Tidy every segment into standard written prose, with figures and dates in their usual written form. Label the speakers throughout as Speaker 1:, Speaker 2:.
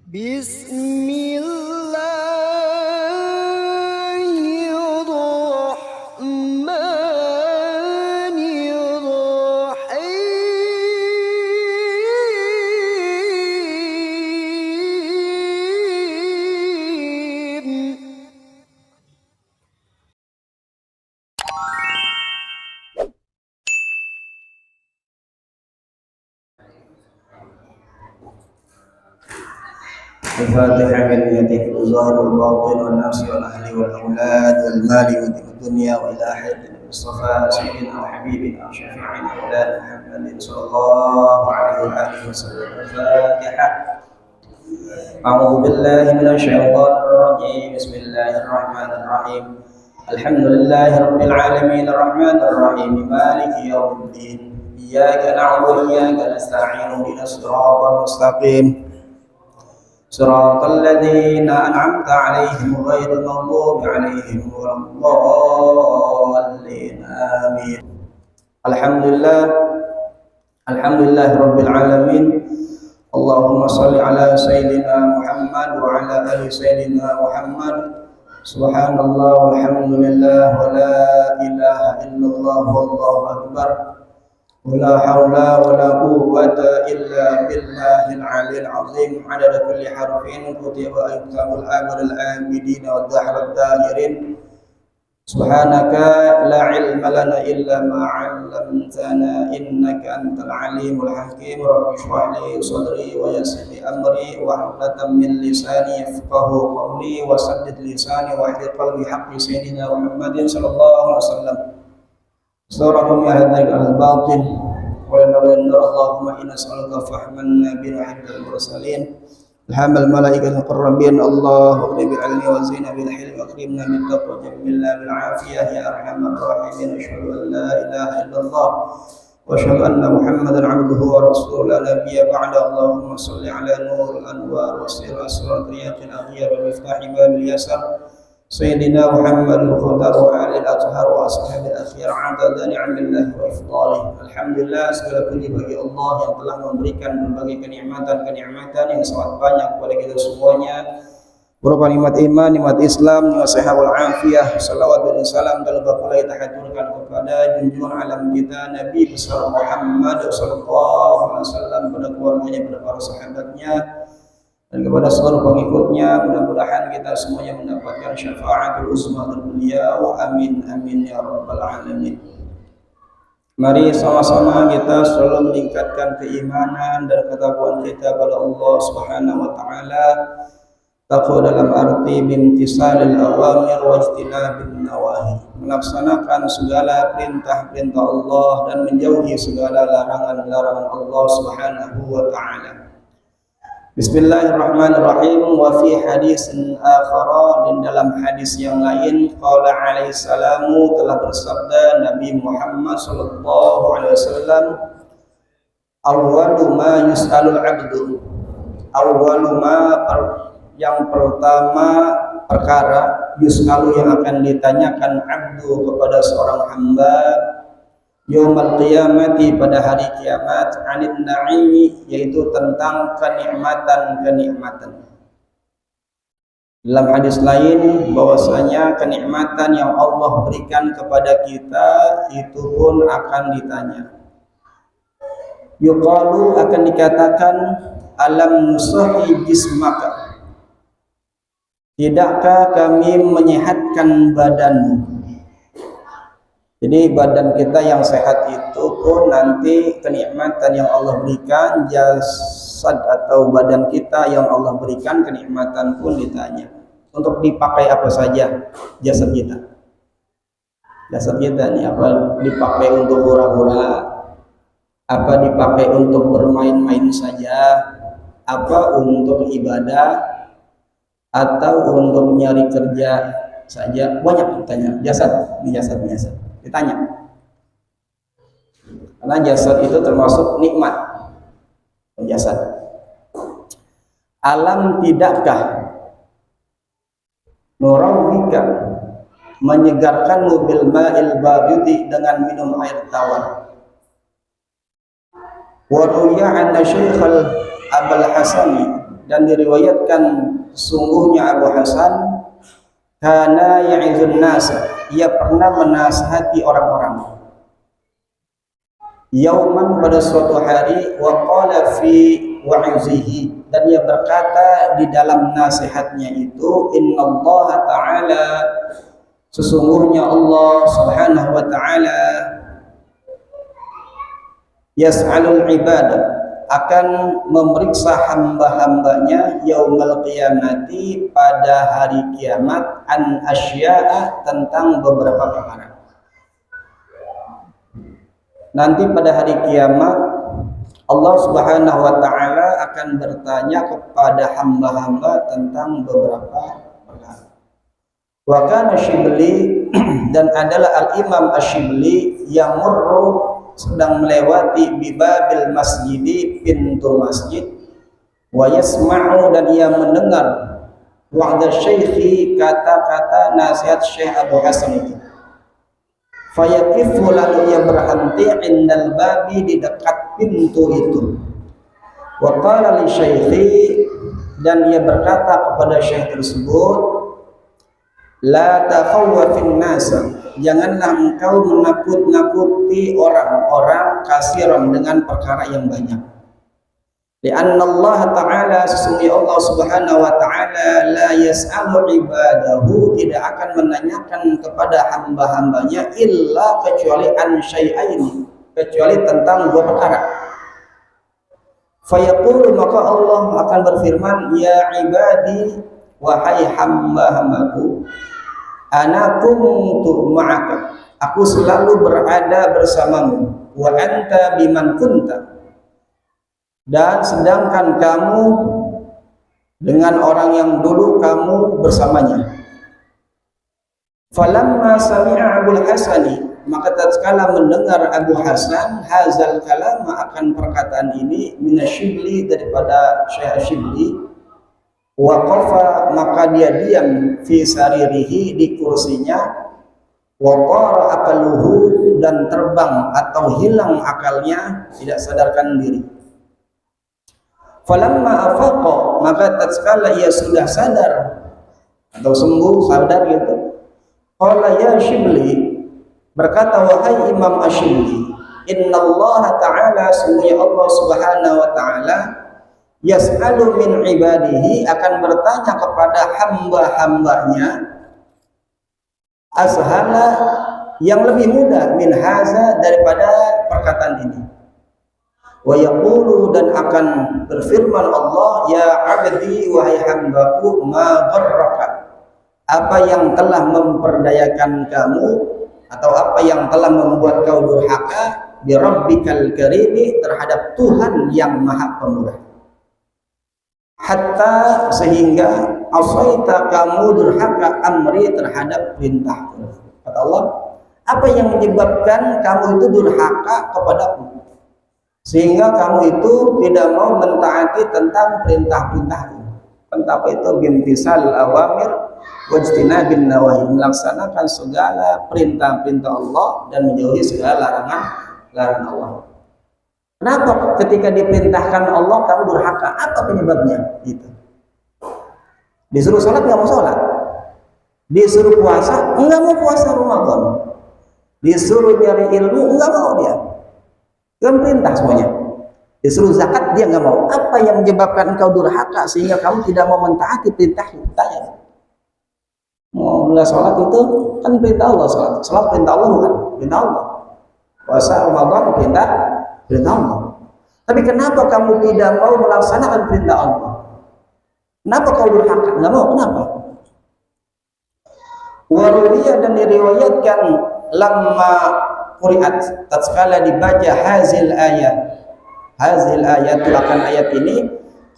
Speaker 1: Bismillahirrahmanirrahim.
Speaker 2: الفاتحة باليد الظاهر والباطن والنفس والأهل والأولاد والمال والدنيا وإلى حد المصطفى سيدنا وحبيبنا وشفيعنا مولانا محمد صلى الله عليه وآله وسلم. الفاتحة. أعوذ بالله من الشيطان الرجيم. بسم الله الرحمن الرحيم. الحمد لله رب العالمين الرحمن الرحيم مالك يوم الدين. إياك نعبد وإياك نستعين اهدنا الصراط المستقيم صراط الذين أنعمت عليهم غير المغضوب عليهم ولا الضالين آمين. الحمد لله رب العالمين. اللهم صل على سيدنا محمد وعلى آل سيدنا محمد. سبحان الله والحمد لله ولا إله إلا الله والله أكبر ولا حول ولا قوة إلا بالله العلي العظيم. عدد كل حرف كتب ويكتب الأمر الآمدين والدهر الداهرين. سبحانك لا علم لنا إلا ما علمتنا إنك أنت العليم الحكيم. رب اشرح لي صدري ويسر لي أمري واحلل من لساني يفقه قولي وسدد لساني واهد قلبي حق سيدنا محمد صلى الله عليه وسلم. Surahum yahdik al-batin wa nabiyyina Allahumma inna nas'aluka fahman nabiyyin wa hibbal mursalin alhamal malaikatul muqarrabin. Allahumma bil ilmi wa zina bil hilmi wa akrimna bit taqwa jamilna bil afiyah ya arhamar rahimin. Asyhadu an la ilaha illallah wa asyhadu anna Muhammadan abduhu wa rasuluhu la nabiyya ba'da. Allahumma shalli ala nuril anwar wa sirr asrar riyaqil aghyar wa miftahi babil yasar Sayyidina Muhammad al-Khutar wa alil athhar wa ashabil akhyar adada ni'amillahi wa ifdalih. Alhamdulillah, segala puji bagi Allah yang telah memberikan berbagai kenikmatan yang sangat banyak kepada kita semuanya, berupa nikmat iman, nikmat Islam, nikmat sehat wal afiyah. Salawat dan salam dan pula kita haturkan kepada junjungan alam kita Nabi besar Muhammad sallallahu alaihi wasallam, pada keluarganya, pada para sahabatnya, dan kepada seluruh pengikutnya. Mudah-mudahan kita semuanya mendapatkan syafaatul uzma dari beliau. Amin amin ya rabbal alamin. Mari sama-sama kita selalu meningkatkan keimanan dan ketakwaan kita pada Allah Subhanahu wa taala. Taqwa dalam arti bimtisalil awamir wa ijtinabin nawahi, melaksanakan segala perintah-perintah Allah dan menjauhi segala larangan-larangan Allah Subhanahu wa taala. Bismillahirrahmanirrahim. Wa fi hadisin akhara, dan dalam hadis yang lain, qala alaihi salamu, telah bersabda Nabi Muhammad sallallahu alaihi wasallam, awwalu ma yus'alul 'abdu, awwalu ma, yang pertama perkara, yus'alu yang akan ditanyakan abdu kepada seorang hamba, Yaumal qiyamati, pada hari kiamat, anid na'imi, yaitu tentang kenikmatan-kenikmatan. Dalam hadis lain bahwasanya kenikmatan yang Allah berikan kepada kita itu pun akan ditanya. Yuqalu, akan dikatakan, alam nusahi jismaka, tidakkah kami menyehatkan badanmu? Jadi badan kita yang sehat itu pun nanti kenikmatan yang Allah berikan, jasad atau badan kita yang Allah berikan kenikmatan pun ditanya. Untuk dipakai apa saja jasad kita? Jasad kita ini apa dipakai untuk hura-hura? Apa dipakai untuk bermain-main saja? Apa untuk ibadah? Atau untuk nyari kerja saja? Banyak ditanya. Jasad, ini jasad. Ditanya, karena jasad itu termasuk nikmat. Jasad. Alam tidakkah nurawwika, menyegarkan bil ma'il baridi, dengan minum air tawar. Wa ruya anna Syekh Abul Hasani, dan diriwayatkan sungguhnya Abu Hasan kana ya'izun nas, ia pernah menasihati orang-orang. Yauman, pada suatu hari, wa qala fi wa'izihi, dan ia berkata di dalam nasihatnya itu, innallaha ta'ala, sesungguhnya Allah subhanahu wa ta'ala yas'alul ibadah, akan memeriksa hamba-hambanya yaumal qiyamati, pada hari kiamat, an asya'a, tentang beberapa perkara. Nanti pada hari kiamat Allah subhanahu wa ta'ala akan bertanya kepada hamba-hamba tentang beberapa perkara. Wa kana Syibli, dan adalah Al-Imam Asy-Syibli yang murru, sedang melewati bibabil masjidi, pintu masjid, wa yasma'u, dan ia mendengar wa'da syekhi, kata-kata nasihat Syekh Abu Hasan itu. Fayaqifu, lalu ia berhenti, indal babi, di dekat pintu itu. Wa qala li syekhi, dan ia berkata kepada syekh tersebut, la takhawwafin nasa, janganlah engkau menakut-nakuti orang-orang, kasiran, dengan perkara yang banyak. Lianna Allah Ta'ala, sesungguhnya Allah Subhanahu wa Ta'ala, la yas'alu ibadahu, tidak akan menanyakan kepada hamba-hambanya, illa, kecuali an syai'aini, kecuali tentang dua perkara. Fayaqulu, maka Allah akan berfirman, ya ibadi, wahai hamba-hambaku, ana kuntu ma'aka, aku selalu berada bersamamu, wa anta biman kunta, dan sedangkan kamu dengan orang yang dulu kamu bersamanya. Falamma sami'a Abul Hasani, maka tatkala mendengar Abu Hasan hazal kalam, akan perkataan ini, minasyibli, daripada Syekh Syibli, waqafa, maka dia diam, fi saririhi, di kursinya, wa tara aqaluhu, dan terbang atau hilang akalnya, tidak sadarkan diri. Falamma afaqa, maka tatkala ia sudah sadar atau sembuh, sadar gitu, qala ya Syibli, berkata wahai Imam Asy-Syibli, innallaha ta'ala, sungguhnya Allah subhanahu wa ta'ala, yas'alu min ibadihi, akan bertanya kepada hamba-hambanya, azhala, yang lebih mudah, min haza, daripada perkataan ini. Wa yaqulu, dan akan berfirman Allah, ya abdi, wahai hambaku, ma gharraka, apa yang telah memperdayakan kamu, atau apa yang telah membuat kau durhaka, bi rabbikal karimi, terhadap Tuhan yang maha pemurah. Hatta, sehingga, asaita, kamu durhaka, amri, terhadap perintahku. Kata Allah, apa yang menyebabkan kamu itu durhaka kepadaku, sehingga kamu itu tidak mau mentaati tentang perintah-perintahku. Perintah itu bimtisal awamir wajtinabin nawahi, melaksanakan segala perintah-perintah Allah dan menjauhi segala larangan Allah. Kenapa ketika diperintahkan Allah kamu durhaka? Apa penyebabnya? Gitu. Disuruh sholat nggak mau sholat, disuruh puasa nggak mau puasa Ramadan, disuruh nyari ilmu nggak mau dia. Kan perintah semuanya. Disuruh zakat dia nggak mau. Apa yang menyebabkan engkau durhaka sehingga kamu tidak mau mentaati perintah-perintahnya? Mau sholat itu kan perintah Allah, sholat perintah Allah, bukan perintah Allah. Puasa Ramadan perintah Allah. Tapi kenapa kamu tidak mau melaksanakan perintah Allah? Kenapa kau durhaka? Nggak mau. Kenapa? Waruwiyah, dan diriwayatkan, lamma quri'at, tatkala dibaca hazil ayat itu, akan ayat ini,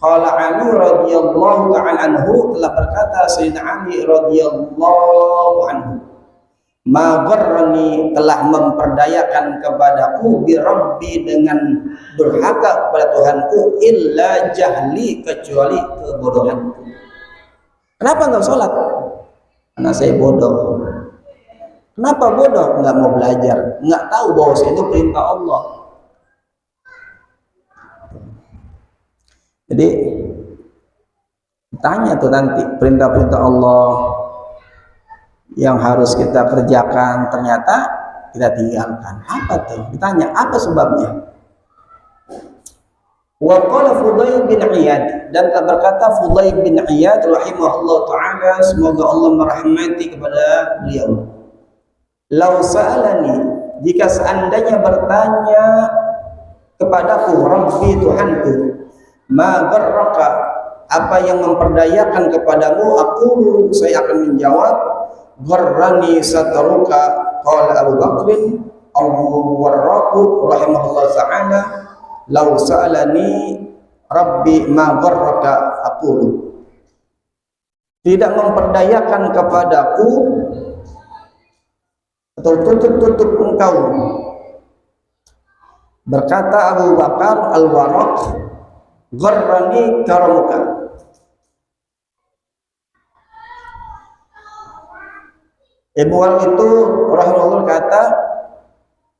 Speaker 2: qala Ali radhiyallahu ta'ala anhu, telah berkata Sayyidina Ali radhiyallahu anhu, ma gharrani, telah memperdayakan kepadaku, bi rabbi, dengan durhaka kepada Tuhanku, illa jahli, kecuali kebodohanku. Kenapa enggak sholat? Karena saya bodoh. Kenapa bodoh? Nggak mau belajar, nggak tahu bahwa itu perintah Allah. Jadi Ditanya tuh nanti perintah-perintah Allah yang harus kita kerjakan ternyata kita tinggalkan. Apa tuh? Ditanya apa sebabnya? Wa qala Fudail bin Iyad, dan berkata Fudail bin Iyad rahimahullah taala, semoga Allah merahmati kepada beliau. Lau sa'alani, jika seandainya bertanya kepadaku, Rabbi Tuhanku, ma gharraka, apa yang memperdayakan kepadamu, saya akan menjawab, gharrani sataruka. Qala Abu Bakrin al-Warraqu rahimahullah ta'ala, lau sa'alani Rabbi ma gharraka aqulu, tidak memperdayakan kepadaku atau tutup engkau. Berkata Abu Bakar al-Warraq, gharrani karamuka. Ibnu Wal itu rahimahullah kata,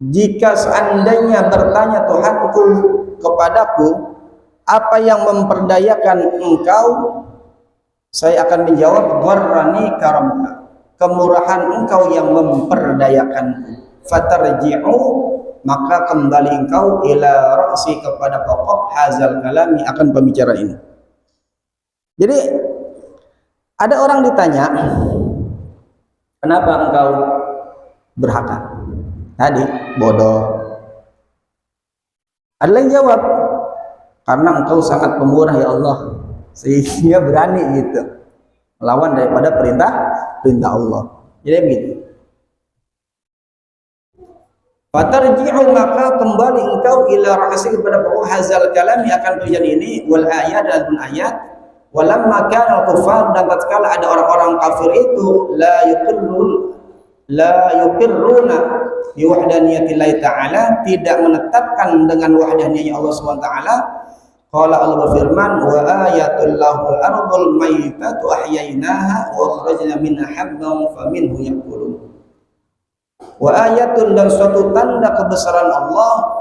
Speaker 2: jika seandainya bertanya Tuhanku kepadaku, apa yang memperdayakan engkau, saya akan menjawab, gharrani karamuka, kemurahan engkau yang memperdayakanku. Fatarji'u, maka kembali engkau ila ra'si, kepada pokok hazal kalami, akan pembicaraan ini. Jadi ada orang ditanya, kenapa engkau berhaka? Tadi bodoh. Ada yang jawab, karena engkau sangat pemurah ya Allah, sehingga berani gitu melawan daripada perintah Allah. Jadi begitu. Fatarji'u, maka kembali engkau ila ra'si, kepada pokok hazal kalami, akan tujuan ini, wal ayat, dan ayat. Walamma kana al-kufar, dan tatkala ada orang-orang kafir itu la yuqirruna bi wahdaniyatillahi ta'ala, tidak menetapkan dengan wahdaniyahnya Allah Subhanahu wa taala. Qala Allah berfirman, wa ayatul lahul ardul maitatu ahyainaha wa akhrajna minha habban faminhu ya'kulun. Wa ayatun, dan suatu tanda kebesaran Allah,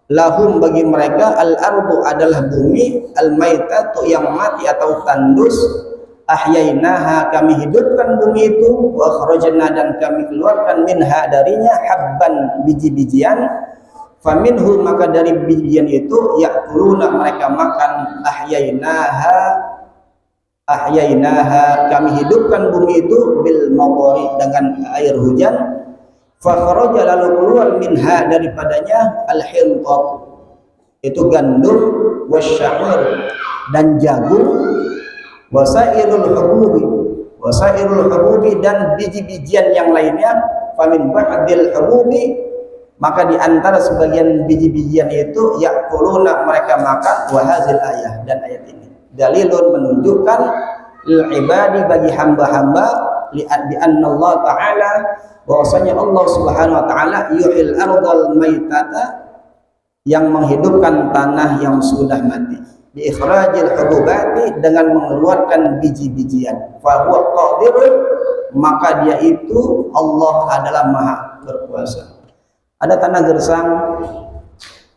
Speaker 2: lahum, bagi mereka, al-ardu adalah bumi, al-maitatu yang mati atau tandus, ahyainaha, kami hidupkan bumi itu, wa akhrajna, dan kami keluarkan minha, darinya, habban, biji-bijian, faminhu, maka dari bijian itu, ya'kuluna, mereka makan, ahyainaha, kami hidupkan bumi itu, bil mawari, dengan air hujan, fakharaja, lalu keluar, minha, daripadanya, al-hintat, itu gandum, wasya'ir, dan jagung, wasairul hububi, dan biji-bijian yang lainnya, famin ba'dil hububi, maka di antara sebagian biji-bijian itu, ya'kuluna, mereka makan, wa hazil ayah, dan ayat ini dalilun, menunjukkan lil ibadi, bagi hamba-hamba, bi anna Allah ta'ala, bahwasanya Allah Subhanahu wa taala, yuhil ardal maitata, yang menghidupkan tanah yang sudah mati, bi ikhrajil hububati, dengan mengeluarkan biji-bijian, fa huwa qadirun, maka dia itu, Allah adalah maha berkuasa. Ada tanah gersang,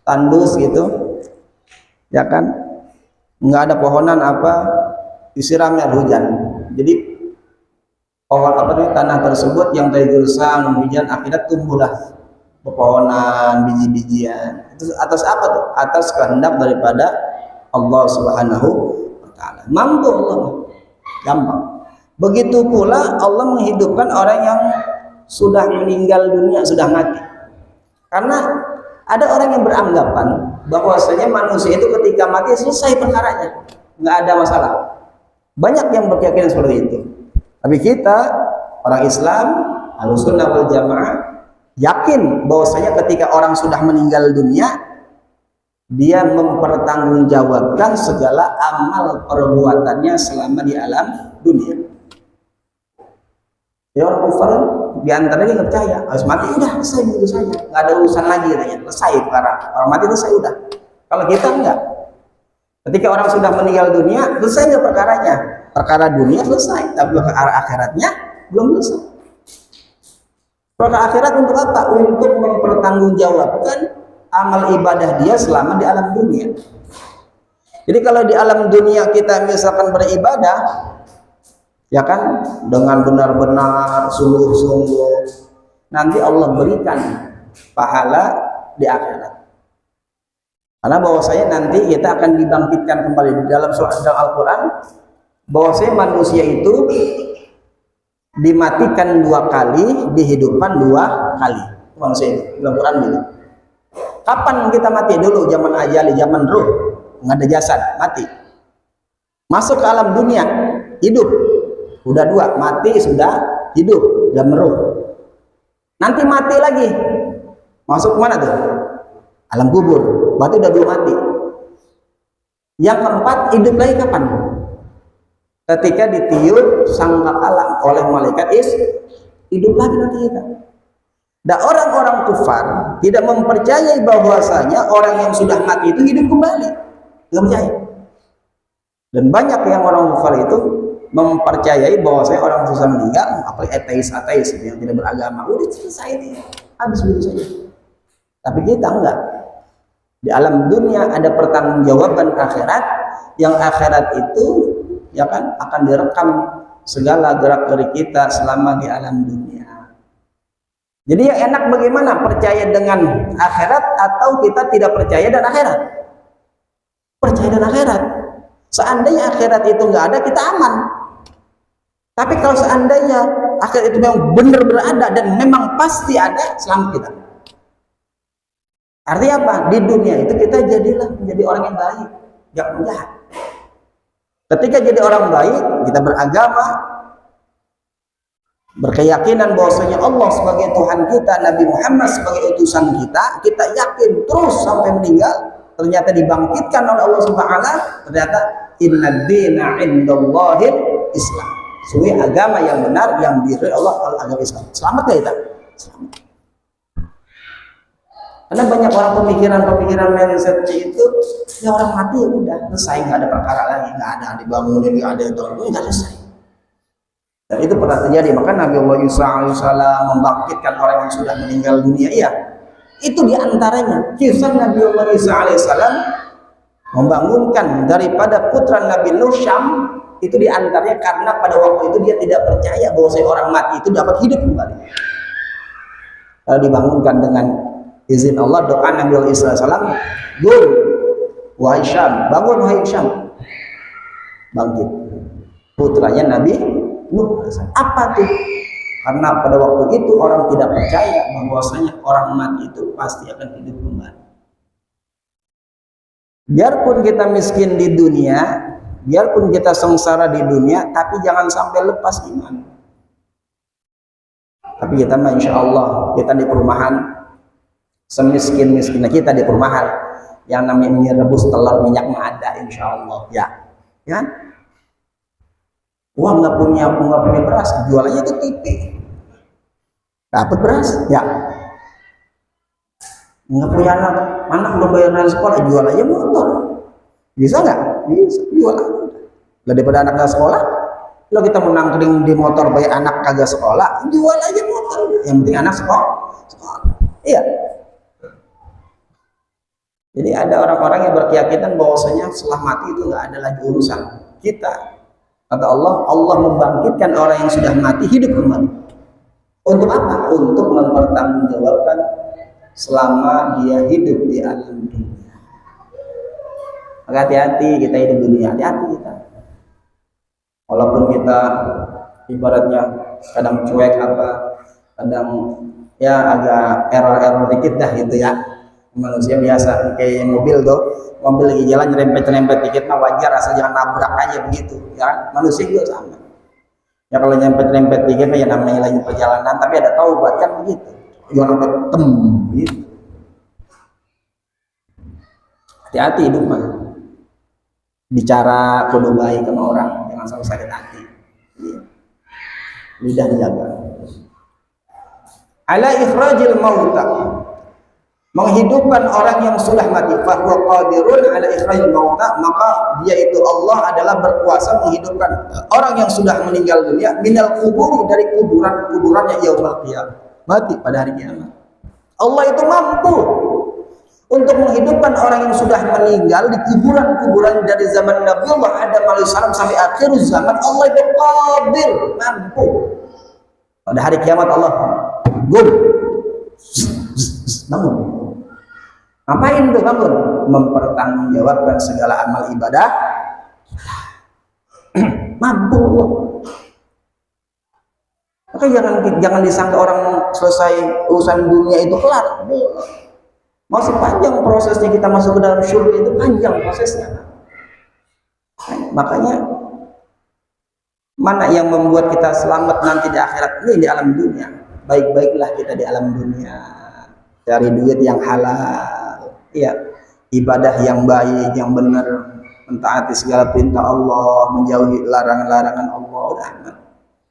Speaker 2: tandus gitu, ya kan, nggak ada pohonan apa, disiramnya hujan, jadi pohon tanah tersebut yang tadi gersang, hujan, akhirnya tumbuhlah pepohonan, biji-bijian. Itu atas apa tuh? Atas kehendak daripada Allah Subhanahu wa taala. Mampu Allah, gampang. Begitu pula Allah menghidupkan orang yang sudah meninggal dunia, sudah mati. Karena ada orang yang beranggapan bahwasanya manusia itu ketika mati selesai perkaranya, nggak ada masalah. Banyak yang berkeyakinan seperti itu. Tapi kita, orang Islam, Ahlussunnah wal Jamaah, yakin bahwasanya ketika orang sudah meninggal dunia, dia mempertanggungjawabkan segala amal perbuatannya selama di alam dunia. Ya, orang kufar di antaranya nggak percaya, harus mati udah selesai begitu saja, nggak ada urusan lagi katanya, selesai perkara, orang mati selesai udah. Kalau kita enggak, ketika orang sudah meninggal dunia, selesai nggak perkaranya? Perkara dunia selesai, tapi perkara akhiratnya belum selesai. Perkara akhirat untuk apa? Untuk mempertanggungjawabkan amal ibadah dia selama di alam dunia. Jadi kalau di alam dunia kita misalkan beribadah, ya kan, dengan benar-benar sungguh-sungguh, nanti Allah berikan pahala di akhirat. Karena bahwasanya nanti kita akan dibangkitkan kembali. Di dalam surat Al-Quran, bahwasanya manusia itu dimatikan 2 kali, dihidupkan 2 kali. Manusia itu, dalam Quran gitu. Kapan kita mati? Dulu zaman ajali, zaman ruh, nggak ada jasad, mati. Masuk ke alam dunia, hidup. Udah 2, mati sudah hidup, dan ruh. Nanti mati lagi. Masuk kemana tuh? Alam kubur. Berarti udah 2 mati. Yang keempat, hidup lagi kapan? Ketika ditiup sangkakala oleh malaikat hidup lagi nanti kita. Dan orang-orang kufar tidak mempercayai bahwasanya orang yang sudah mati itu hidup kembali. Tidak percaya. Dan banyak yang orang kufar itu mempercayai bahwasanya orang susah meninggal, apalagi ateis yang tidak beragama, udah selesai ini, habis begitu saja. Tapi kita enggak. Di alam dunia ada pertanggungjawaban akhirat, yang akhirat itu ya kan akan direkam segala gerak-gerik kita selama di alam dunia. Jadi yang enak bagaimana, percaya dengan akhirat atau kita tidak percaya dan akhirat? Percaya dan akhirat. Seandainya akhirat itu nggak ada, kita aman. Tapi kalau seandainya akhirat itu memang benar berada dan memang pasti ada, selamat kita. Artinya apa? Di dunia itu kita jadilah menjadi orang yang baik, jangan jahat. Ketika jadi orang baik, kita beragama, berkeyakinan bahwasanya Allah sebagai Tuhan kita, Nabi Muhammad sebagai utusan kita, kita yakin terus sampai meninggal, ternyata dibangkitkan oleh Allah Subhanahu wa taala, ternyata inna dina indallahil Islam. Sungguh agama yang benar yang diridhoi Allah agama Islam. Selamat gak kita? Selamat. Karena banyak orang pemikiran mindset itu, ya orang mati ya udah selesai, nggak ada perkara lagi, nggak ada dibangunin, nggak ada itu, nggak selesai. Dan itu pernah terjadi. Maka Nabi Allah Isa alaihissalam membangkitkan orang yang sudah meninggal dunia. Iya, itu diantaranya kisah Nabi Allah Isa alaihissalam membangunkan daripada putra Nabi Nuh Syam. Itu diantaranya karena pada waktu itu dia tidak percaya bahwa orang mati itu dapat hidup kembali. Lalu dibangunkan dengan izin Allah, doa Nabi Allah Isa alaihissalam, "Gur, wahai Syam, bangun wahai Syam." Bangkit putranya Nabi Nuh. Apa tuh? Karena pada waktu itu orang tidak percaya bahwasanya orang mati itu pasti akan hidup kembali. Biarpun kita miskin di dunia, biarpun kita sengsara di dunia, tapi jangan sampai lepas iman. Tapi kita mah insya Allah kita di perumahan, semiskin-miskinnya kita di perumahan, yang namanya mie rebus telur minyak mah ada insya Allah, ya. Uang nggak punya beras, jualannya itu TV. Dapat beras, ya. Nggak punya anak belum bayaran sekolah, jual aja motor. Bisa nggak? Bisa, jual aja. Daripada anak nggak sekolah, kalau kita menangkring di motor bayar anak kagak sekolah, jual aja motor. Yang penting anak sekolah. Iya. Jadi ada orang-orang yang berkeyakinan bahwasanya setelah mati itu nggak ada lagi urusan kita. Kata Allah, Allah membangkitkan orang yang sudah mati hidup kembali. Untuk apa? Untuk mempertanggungjawabkan selama dia hidup di alam dunia. Maka hati-hati kita hidup dunia, hati-hati kita. Walaupun kita ibaratnya kadang cuek kadang ya agak error dikit dah gitu ya. Manusia biasa kayak mobil tuh, mobil lagi jalan nyerempet dikit mah wajar, asal jangan nabrak aja begitu ya. Manusia juga sama ya, kalau nyerempet dikit ya namanya lagi perjalanan, tapi ada taubat kan begitu, jangan sampai gitu. Hati-hati hidup mah, bicara kudu baik sama orang, jangan sampai sakit hati. Lidah dijaga. Ala ikhrajil mauta, menghidupkan orang yang sudah mati. Fahuwa qadirun ala ikhrajil mauta, maka dia itu Allah adalah berkuasa menghidupkan orang yang sudah meninggal dunia minal kubur, dari kuburannya yaumul qiyamah, mati pada hari kiamat. Allah itu mampu untuk menghidupkan orang yang sudah meninggal di kuburan-kuburan dari zaman Nabi Allah Adam alaihissalam sampai akhir zaman. Allah itu qadir, mampu. Pada hari kiamat Allah bangun. Ngapain tuh bangun? Mempertanggungjawabkan segala amal ibadah. Mampu Allah. Maka jangan disangka orang selesai urusan dunia itu kelar. Masih panjang prosesnya kita masuk ke dalam syurga, itu panjang prosesnya. Makanya mana yang membuat kita selamat nanti di akhirat ini di alam dunia? Baik-baiklah kita di alam dunia, cari duit yang halal, ya, ibadah yang baik, yang benar, mentaati segala perintah Allah, menjauhi larangan-larangan Allah. Udah,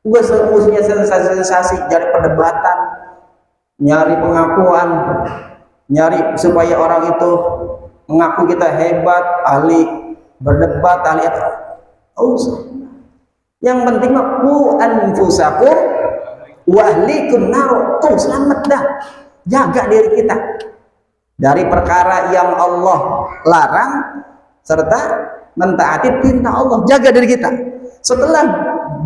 Speaker 2: gue semuanya sensasi-sensasi, jadi perdebatan, nyari pengakuan, nyari supaya orang itu mengaku kita hebat, ahli berdebat, ahli apa? Oh, yang penting mah ku anfusakum wa ahlikum nar. Tuh selamat dah, jaga diri kita dari perkara yang Allah larang serta mentaati perintah Allah. Jaga diri kita. Setelah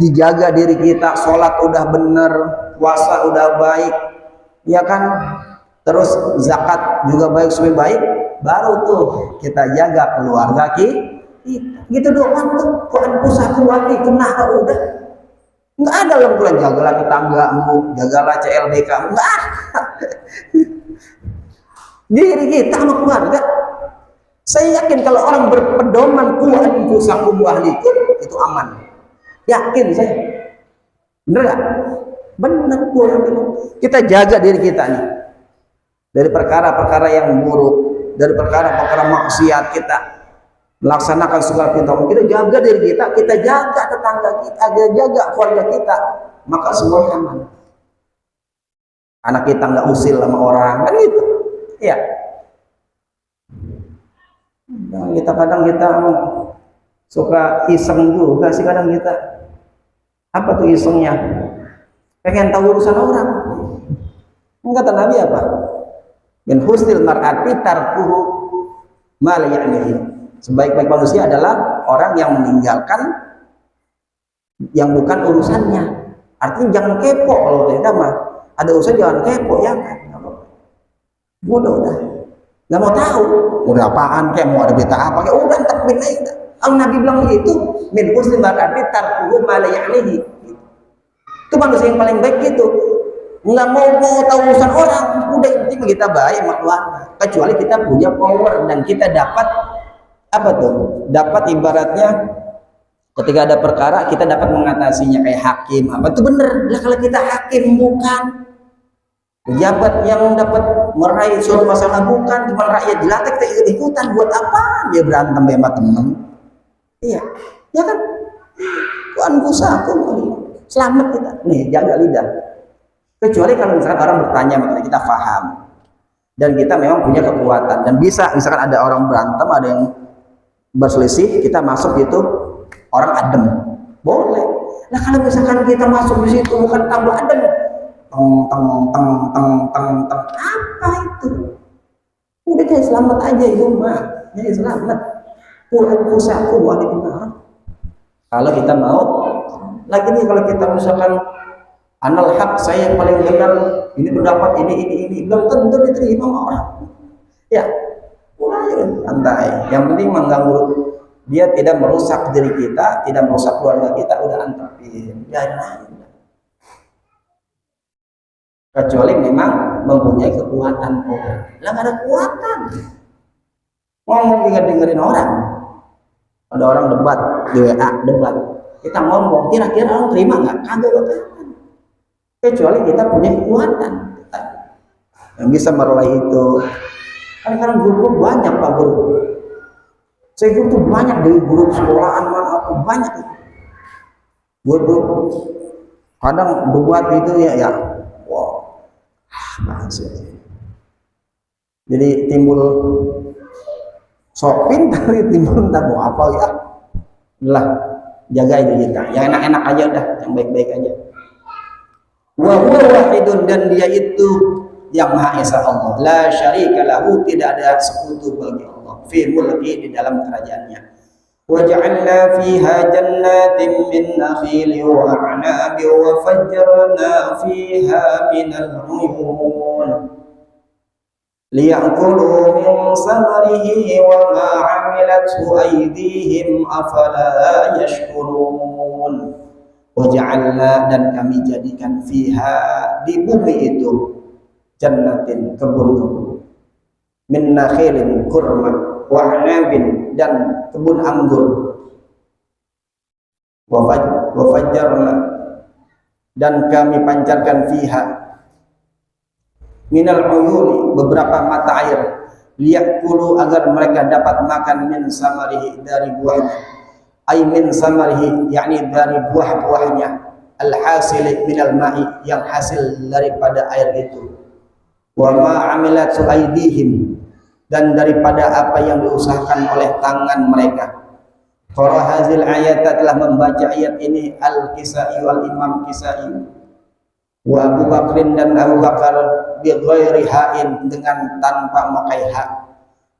Speaker 2: dijaga diri kita, sholat udah bener, puasa udah baik, ya kan, terus zakat juga baik, semua baik, baru tuh kita jaga keluarga kita. Gitu doang tuh. Quran pusatku wali kena udah. Nggak ada yang bilang jagalah tetanggamu, jagalah CLBK, nggak ada. Diri kita sama keluarga. Saya yakin kalau orang berpedoman Quran pusatku ahlikum itu aman. Yakin saya. Bener gak? Bener. Kita jaga diri kita nih dari perkara-perkara yang buruk, dari perkara-perkara maksiat. Kita melaksanakan segala perintah Allah, kita jaga diri kita jaga tetangga kita, jaga keluarga kita, maka semuanya aman. Anak kita nggak usil sama orang, kan gitu. Iya. Dan kadang kita suka iseng juga sih kadang kita. Apa tuh isengnya? Pengen tahu urusan orang. Kata Nabi apa? Min husnil mar'ati tarkuhu ma la ya'nihi. Sebaik-baik manusia adalah orang yang meninggalkan yang bukan urusannya. Artinya jangan kepo. Kalau tidak mah ada urusan jangan kepo, ya kan? Udah nggak mau tahu udah apaan, kayak mau ada berita apa, kayak udah takbir aja. Al Nabi bilang begitu, min husnil mar'ati tarkuhu ma la ya'nihi. Itu manusia yang paling baik gitu. Nggak mau tahu urusan orang, udah intinya kita baik sama keluarga. Kecuali kita punya power dan kita dapat apa tuh? Dapat ibaratnya ketika ada perkara kita dapat mengatasinya, kayak hakim apa itu bener lah. Kalau kita hakim bukan pejabat yang dapat meraih suatu masalah, bukan cuma rakyat jelata kita ikut-ikutan, buat apa dia berantem sama temen? Iya, ya kan? Tuhan aku selamat kita nih, jaga lidah. Kecuali kalau misalkan orang bertanya maka kita paham dan kita memang punya kekuatan dan bisa, misalkan ada orang berantem, ada yang berselisih, kita masuk gitu, orang adem, boleh. Nah kalau misalkan kita masuk di situ bukan tambah adem, teng, apa itu? Udah jadi selamat aja itu mah, jadi selamat. Quran pusatku wali kena. Kalau kita mau, lagi nih kalau kita misalkan anal hak, saya yang paling benar, ini pendapat ini belum tentu diterima orang. Ya, mulai santai. Yang penting mengganggu dia, tidak merusak diri kita, tidak merusak keluarga kita, udah antepin. Kecuali memang mempunyai kekuatan orang. Lah nggak ada kekuatan. Ngomong dengerin orang. Ada orang debat di WA, debat. Kita ngomong, kira-kira orang terima nggak? Kagak bakalan. Kecuali kita punya kekuatan yang bisa meroleh itu. Kadang-kadang grup banyak Pak Guru. Saya grup banyak dari grup sekolahan mana apa banyak. Grup kadang berbuat itu ya. Wow. Jadi timbul sopin tapi timbul entah mau apa ya. Lah jaga itu kita. Yang enak-enak aja udah, yang baik-baik aja. Wa huwa wahidun, dan dia itu yang Maha Esa Allah. La syarika lahu, tidak ada sekutu bagi Allah. Fi mulki, di dalam kerajaannya. وجعلنا فيها جنات من نخيل وأعناب وفجرنا فيها من العيون ليأكلوا من ثمره وما عملته أيديهم أفلا يشكرون. وجعلنا, dan kami jadikan, fiha, di bumi itu, jannatin, kebun-kebun, min nakhilin, kurma, wa anabin, dan kebun anggur, wa fajjarna, dan kami pancarkan, fiha, minal uyuni, beberapa mata air, liyakulu, agar mereka dapat makan, min samarihi, dari buahnya, ay min samarihi, yakni dari buah-buahnya, al-hasil minal ma'i, yang hasil daripada air itu, wa ma amilatu aydihim, dan daripada apa yang diusahakan oleh tangan mereka. Qara hazil ayat, telah membaca ayat ini Al-Kisai wal Imam Kisai, wa Abu Bakrin, dan Abu Bakar, bi ghairi ha'in, dengan tanpa memakai ha,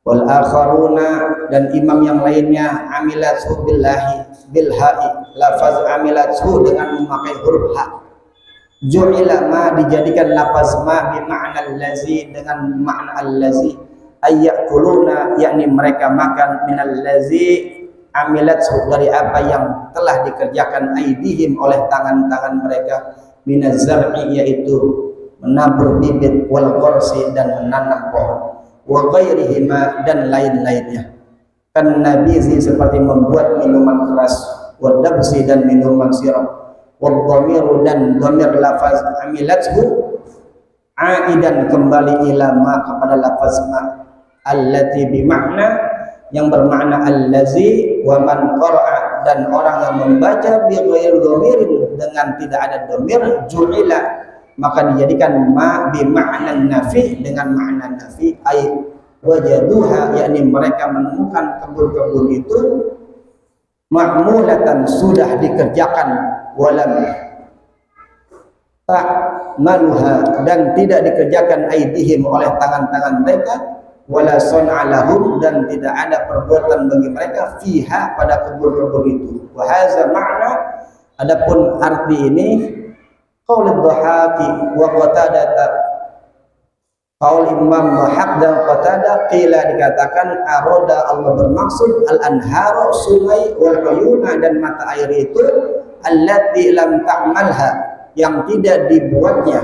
Speaker 2: wal akharuna, dan imam yang lainnya, amilathu billahi bil ha'i, lafaz amilathu dengan memakai huruf ha. Ju'ila ma, dijadikan lafaz ma bi ma'na allazi, dengan makna allazi, ayyakuluna, yakni mereka makan, minal lazi amilat, dari apa yang telah dikerjakan, aidihim, oleh tangan-tangan mereka, minaz zar'i, yaitu menabur bibit, wal qorsi, dan menanam pohon, wa ghairihima, dan lain-lainnya, kan nabizi, seperti membuat minuman keras, wa dabsi, dan minuman sirap, wa dhamiru, dan dhamir lafaz amilathu aidan, kembali ila ma, kepada lafaz ma, allati bimakna, yang bermakna allazi, wa man qara'a, dan orang yang membaca bi ghairi dhamirin, dengan tidak ada dhamir, ju'ila, maka dijadikan ma bi makna nafi, dengan makna nafi, ay wajaduha, yakni mereka menemukan kebun-kebun itu, ma'mulatan, sudah dikerjakan, walam ta'maluha, dan tidak dikerjakan, aidihim, oleh tangan-tangan mereka, wala son'alahum, dan tidak ada perbuatan bagi mereka, fiha, pada kebun-kebun itu. Wa hadza ma'na, adapun arti ini, qaul ad-Dhahaki wa Qatadah, qaul Imam Dhahak dan Qatadah, qila, dikatakan, aroda, Allah bermaksud, al-anharu, sungai, wal uyuna, dan mata air itu, allati lam ta'malha, yang tidak dibuatnya,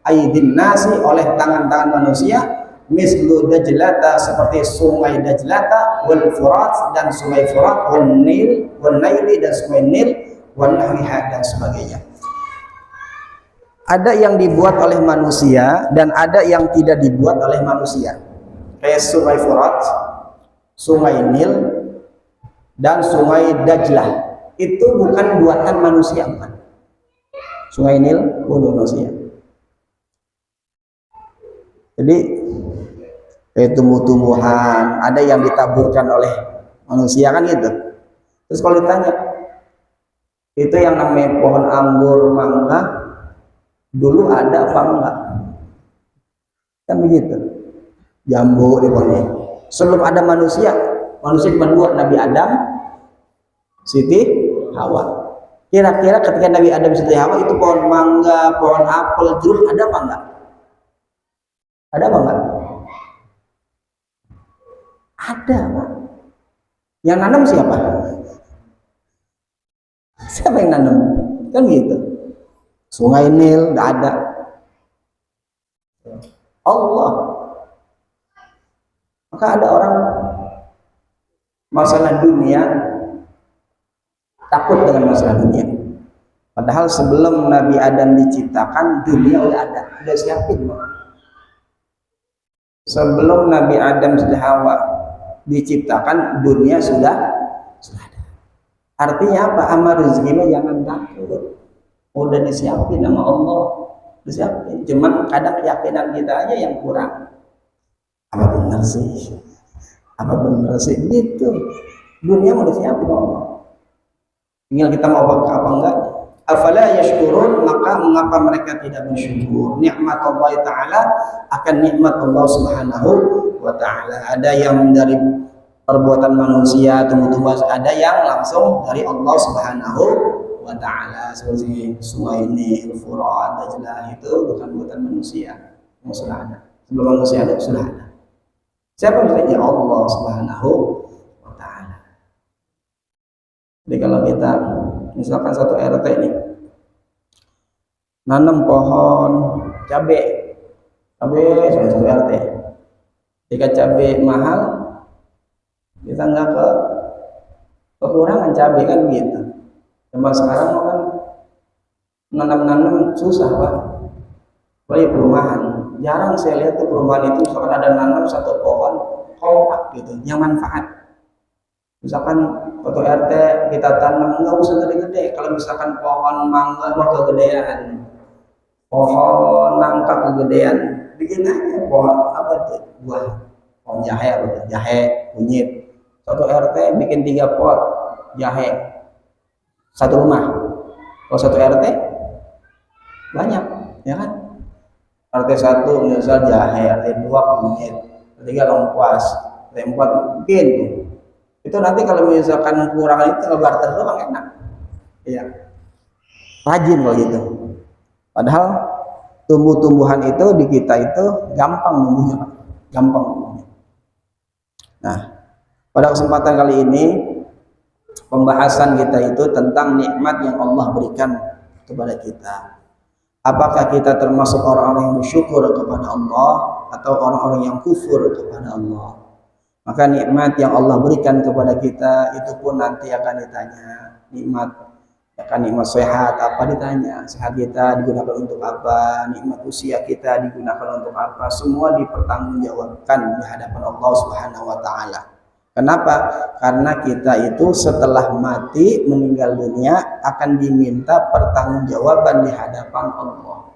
Speaker 2: aidin nasi, oleh tangan-tangan manusia, mislu Dajlata, seperti sungai Dajlata, wal Furat, dan sungai Furat, wal Nil, wal Naili, dan sungai Nil, wal Nahwiha, dan sebagainya. Ada yang dibuat oleh manusia dan ada yang tidak dibuat oleh manusia, kayak sungai Furat, sungai Nil, dan sungai Dajlah, itu bukan buatan manusia, bukan. Sungai Nil bukan manusia. Jadi tumbuh-tumbuhan, ada yang ditaburkan oleh manusia, kan gitu. Terus kalau ditanya, itu yang namanya pohon anggur, mangga, dulu ada apa enggak? Kan begitu. Jambu di pohonnya. Sebelum ada manusia cuma dua, Nabi Adam, Siti Hawa. Kira-kira ketika Nabi Adam, Siti Hawa, itu pohon mangga, pohon apel, jeruk, ada apa enggak? Ada apa enggak? Ada, Pak. Yang nanam siapa? Siapa yang nanam? Kan gitu. Sungai Nil enggak ada. Allah. Maka ada orang masalah dunia, takut dengan masalah dunia. Padahal sebelum Nabi Adam diciptakan, dunia udah ada, udah siapin. Sebelum Nabi Adam sudah Hawa diciptakan, dunia sudah ada. Artinya apa? Amal rezekinya jangan takut, udah disiapin sama Allah, disiapin. Cuman kadang keyakinan kita aja yang kurang. Apa benar sih? Apa benar sih? Gitu. Dunia mau disiapin Allah. Tinggal kita mau apa enggak. Afala yashkurun, maka mengapa mereka tidak bersyukur nikmat Allah Ta'ala akan nikmat Allah Subhanahu wa Ta'ala. Ada yang dari perbuatan manusia, tumbuh-tumbuh, ada yang langsung dari Allah Subhanahu wa Ta'ala, seperti sungai Nil, Furat, Dajlah, itu bukan buatan manusia, yang sudah ada. Sebelum manusia ada, sudah ada. Siapa yang ya Allah Subhanahu wa Ta'ala. Jadi kalau kita misalkan satu RT ini nanam pohon cabai satu RT, jika cabai mahal kita nggak kekurangan cabai kan gitu. Cuma sekarang kan nanam susah Pak, apalagi perumahan. Jarang saya lihat tuh perumahan itu misalkan ada nanam satu pohon kompak gitu, yang manfaat. Misalkan satu RT kita tanam nggak usah gede-gede. Kalau misalkan pohon mangga mau kegedean, pohon nangka kegedean, bikin aja pohon apa tuh, buah pohon jahe kunyit. Satu RT bikin 3 pot jahe satu rumah. Kalau satu RT banyak, ya kan? RT 1 misal jahe, RT 2 kunyit, RT 3 lengkuas, RT 4 mungkin. Itu nanti kalau misalkan kurang itu ngebarter doang enak. Iya. Rajin kalau gitu. Padahal tumbuh-tumbuhan itu di kita itu gampang numbuhnya, Pak. Gampang numbuhnya. Nah, pada kesempatan kali ini pembahasan kita itu tentang nikmat yang Allah berikan kepada kita. Apakah kita termasuk orang-orang yang bersyukur kepada Allah atau orang-orang yang kufur kepada Allah? Maka nikmat yang Allah berikan kepada kita itu pun nanti akan ditanya. Nikmat sehat apa ditanya, sehat kita digunakan untuk apa, nikmat usia kita digunakan untuk apa, semua dipertanggungjawabkan di hadapan Allah Subhanahu wa Ta'ala. Kenapa? Karena kita itu setelah mati meninggal dunia akan diminta pertanggungjawaban di hadapan Allah.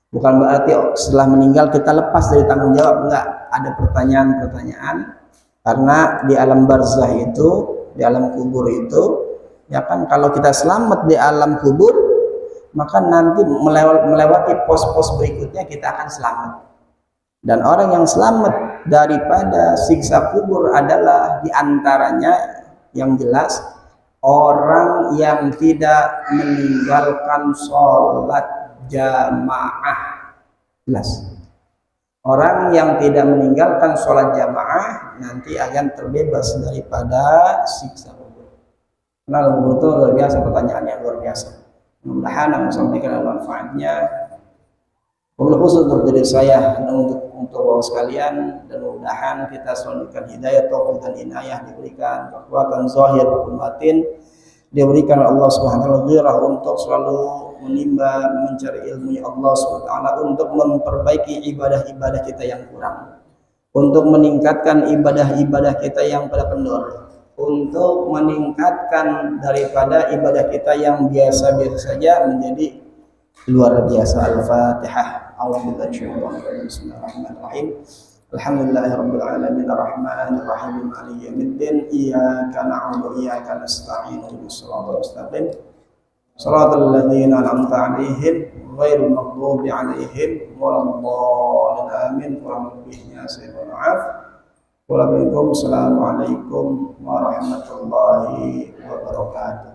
Speaker 2: Bukan berarti setelah meninggal kita lepas dari tanggung jawab, enggak. Ada pertanyaan-pertanyaan, karena di alam barzah itu, di alam kubur itu, ya kan, kalau kita selamat di alam kubur, maka nanti melewati pos-pos berikutnya kita akan selamat. Dan orang yang selamat daripada siksa kubur adalah diantaranya yang jelas orang yang tidak meninggalkan sholat jamaah. Jelas. Orang yang tidak meninggalkan sholat jamaah nanti akan terbebas daripada siksa kubur. Karena kubur itu luar biasa, pertanyaannya luar biasa. Mudah-mudahan aku sampaikan manfaatnya. Wabillahi khusus untuk diri saya dan untuk bapak sekalian, dan mudah-mudahan kita selalu diberikan hidayah, taufik dan inayah, diberikan kekuatan zahir maupun batin, diberikan Allah Subhanahu wa Ta'ala untuk selalu menimba mencari ilmu Allah Subhanahu wa Ta'ala, untuk memperbaiki ibadah-ibadah kita yang kurang, untuk meningkatkan ibadah-ibadah kita yang pada kendor, untuk meningkatkan daripada ibadah kita yang biasa-biasa saja menjadi luar biasa. Al-Fatihah. Bismillahirrahmanirrahim. Alhamdulillahirabbil alamin arrahmanir rahim maliki yaumiddin iyyaka na'budu wa iyyaka nasta'in ihdinas siratal mustaqim siratal ladzina an'amta 'alaihim ghairil maghdubi 'alaihim waladdallin amin. Kurang lebihnya saya mohon maaf. Wassalamualaikum warahmatullahi wabarakatuh.